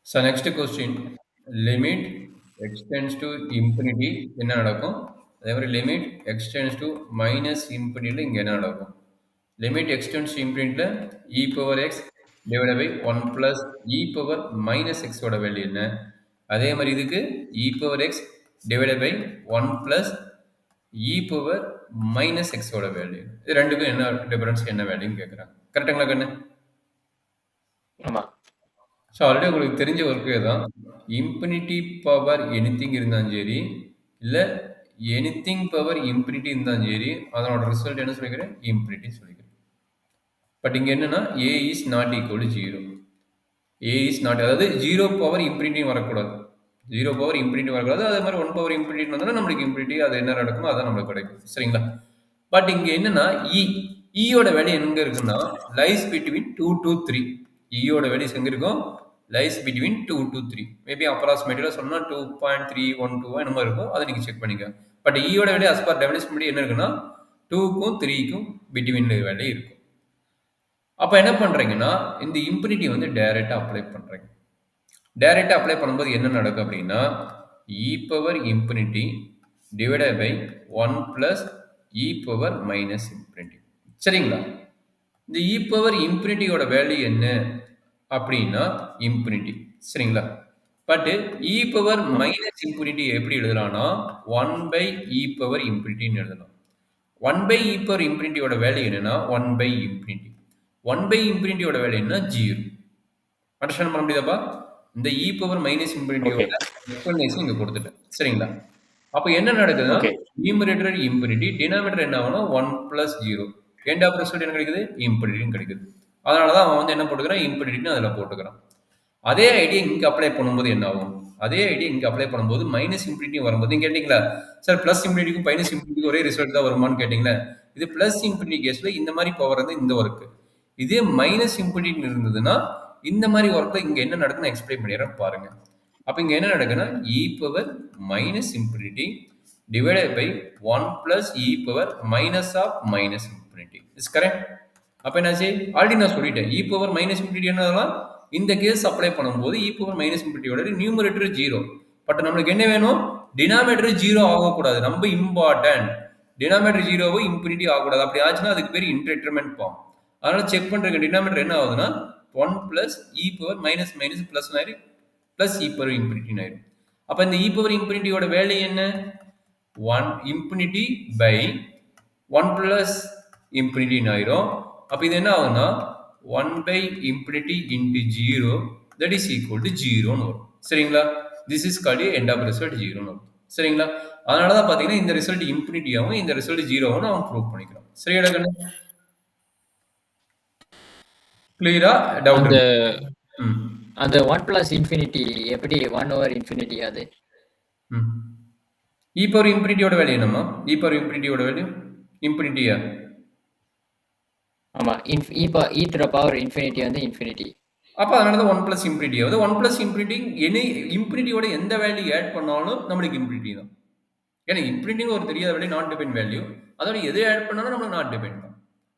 So next question, limit extends to infinity என்ன நடக்கும்? அதே மாதிரி limit extends to minus infinity இங்க என்ன நடக்கும்? Limit extends to infinity e power x divided by 1 plus e power minus x ஓட value என்ன? அதே மாதிரி இதுக்கு e power x divided by 1 plus e power minus x ஓட வேல்யூ. இது ரெண்டுக்கும் என்ன டிஃபரன்ஸ் என்ன வேல்யூன்னு கேட்குறாங்க. கரெக்டுங்களா கண்ணு? ஆமா ஸோ ஆல்ரெடி உங்களுக்கு தெரிஞ்ச ஒர்க்கே தான். இன்ஃபினிட்டி பவர் எனிதிங் இருந்தாலும் சரி, இல்லை எனிதிங் பவர் இன்ஃபினிட்டி இருந்தாலும் சரி, அதனோட ரிசல்ட் என்ன சொல்லிக்கிறேன்? இன்ஃபினிட்டி சொல்லிக்கிறேன். பட் இங்கே என்னன்னா A is not equal to zero. A is not, அதாவது ஜீரோ பவர் இன்ஃபினிட்டி வரக்கூடாது. ஜீரோ பவர் இன்ஃபினிட்டி வரக்கூடாது. அதே மாதிரி 1 பவர் இன்ஃபினிட்டி வந்தாலும் நம்மளுக்கு இன்ஃபினிட்டி அது என்ன நடக்குமோ அதான் நம்மளுக்கு கிடைக்கும். சரிங்களா? பட் இங்கே என்னன்னா ஈயோட வேல்யூ எங்க இருக்குன்னா லைஸ் பிட்வீன் 2 to 3. ஈயோட வேல்யூஸ் எங்க இருக்கும்? Lies between 2 to 3. மேபி அப்ராக்சிமேட்டிவா சொன்னா 2.312 என்னமோ இருக்கும். அதை நீங்க செக் பண்ணிக்க. பட் ஈயோட வேல்யூ அஸ் பர் டெஃபினிஷன் படி என்ன இருக்குன்னா 2க்கும் 3க்கும் பிட்வீன் வேல்யூ இருக்கும். அப்ப என்ன பண்றீங்கன்னா இந்த இன்ஃபினிட்டி வந்து டைரக்டா அப்ளை பண்றீங்க. டைரக்டா அப்ளை பண்ணும்போது என்ன நடக்கும் அப்படின்னா e power infinity divided by 1 plus e power minus infinity. சரிங்களா? இந்த e பவர் இன்ஃபினிட்டியோட வேல்யூ என்ன அப்படின்னா இன்ஃபினிட்டி. சரிங்களா? But e power minus infinity எப்படி எழுதலாம்னா 1 பை e பவர் இன்ஃபினிட்டின்னு எழுதலாம். 1 பை e பவர் இன்ஃபினிட்டியோட வேல்யூ என்னன்னா 1 பை இன்ஃபினிட்டி. 1 பை இன்ஃபினிட்டியோட வேல்யூ என்ன? 0. அண்டர்ஸ்டாண்ட் பண்ண முடியுதாப்பா? இந்த e பவர் மைனஸ் இன்ஃபினிட்டியோட எக்ஸ்பிளனேஷன் இங்க கொடுத்துட்டேன். சரிங்களா? அப்ப என்ன நடக்குதுன்னா நியூமரேட்டர் இன்ஃபினிட்டி, டினாமினேட்டர் என்ன ஆகும்னா 1 பிளஸ் 0. எண்ட் ஆஃப் ரிசல்ட் என்ன கிடைக்குது? இன்ஃபினிட்டின்னு கிடைக்குது. அதனாலதான் அவன் வந்து என்ன போட்டுக்கிறான்? இன்ஃபினிட்டின்னு அதுல போட்டுக்கிறான். அதே ஐடியா இங்க அப்ளை பண்ணும்போது என்ன ஆகும்? அதே ஐடியா இங்க அப்ளை பண்ணும்போது மைனஸ் இன்ஃபினிட்டி வரும்போது நீங்க கேட்டீங்களா சார் பிளஸ் இன்ஃபினிட்டிக்கும் மைனஸ் இன்ஃபினிட்டிக்கும் ஒரே ரிசல்ட் தான் வருமானு கேட்டீங்களா? இது பிளஸ் இன்ஃபினிட்டி கேஸ்ல இந்த மாதிரி பவர் வந்து இந்த ஒர்க். இதே மைனஸ் இன்ஃபினிட்டி இருந்ததுன்னா இந்த மாதிரி ஒர்க்ல இங்க என்ன நடக்குன்னு எக்ஸ்பிளைன் பண்ணிடுறேன் பாருங்க. அப்ப இங்க என்ன நடக்குன்னா e power minus infinity divided by 1 plus e power minus of minus infinity. Is correct? அப்ப என்னாச்சு? ஆல்ரெடி நான் சொல்லிட்டேன் e பவர் மைனஸ் இன்ஃபினிட்டி என்னதெல்லாம் இந்த கேஸ் அப்ளை பண்ணும்போது e பவர் மைனஸ் இன்ஃபினிட்டியோட நியூமரேட்டர் 0. பட் நம்மளுக்கு என்ன வேணும்? டினாமினேட்டர் 0 ஆகக்கூடாது. ரொம்ப இம்பார்ட்டன்ட். டினாமினேட்டர் 0 இன்ஃபினிட்டி ஆகக்கூடாது. அப்படி ஆச்சுன்னா அதுக்கு பேர் இன்டர்டர்மெண்ட் ஃபார்ம். அதனால செக் பண்றதுக்கு டினாமினேட்டர் என்ன ஆகுதுன்னா 1 plus e power minus minus plus ஆயிரும் பிளஸ் e பவர் இன்ஃபினிட்டி ஆயிரும். அப்ப இந்த e பவர் இன்ஃபினிட்டியோட வேல்யூ என்ன? 1 இன்ஃபினிட்டி பை 1 பிளஸ் இன்ஃபினிட்டி ஆயிரும். அப்ப இது என்ன ஆகுதுன்னா 1 by infinity into 0 that is equal to 0 னு வரும். சரிங்களா? this is called end of result 0 னு வரும். சரிங்களா? அதனால தான் பாத்தீங்கன்னா இந்த ரிசல்ட் இன்ஃபினிட்டி ஆகும், இந்த ரிசல்ட் 0 ஆகும் நாம ப்ரூவ் பண்ணிக்கிறோம். சரியா கண்ணு? கிளியரா? டவுட் அந்த அந்த 1 plus infinity எப்படி 1 over infinity அது? e power infinity-யோட வேல்யூ என்னமா? e power infinity-யோட வேல்யூ இன்ஃபினிட்டியா? ஆமா, e to the power infinity வந்து infinity. அப்ப அதனால தான் 1 plus infinity ஆகுது. 1 plus infinity எனி இன்ஃபினிட்டியோட எந்த வேல்யூ ஆட் பண்ணாலும் நமக்கு இன்ஃபினிட்டி தான். ஏன்னா இன்ஃபினிட்டின்னு ஒரு தெரியாத வேல்யூ நாட் டிபெண்ட் வேல்யூ. அதோட எது ஆட் பண்ணாலும் நமக்கு நாட் டிபெண்ட் தான்.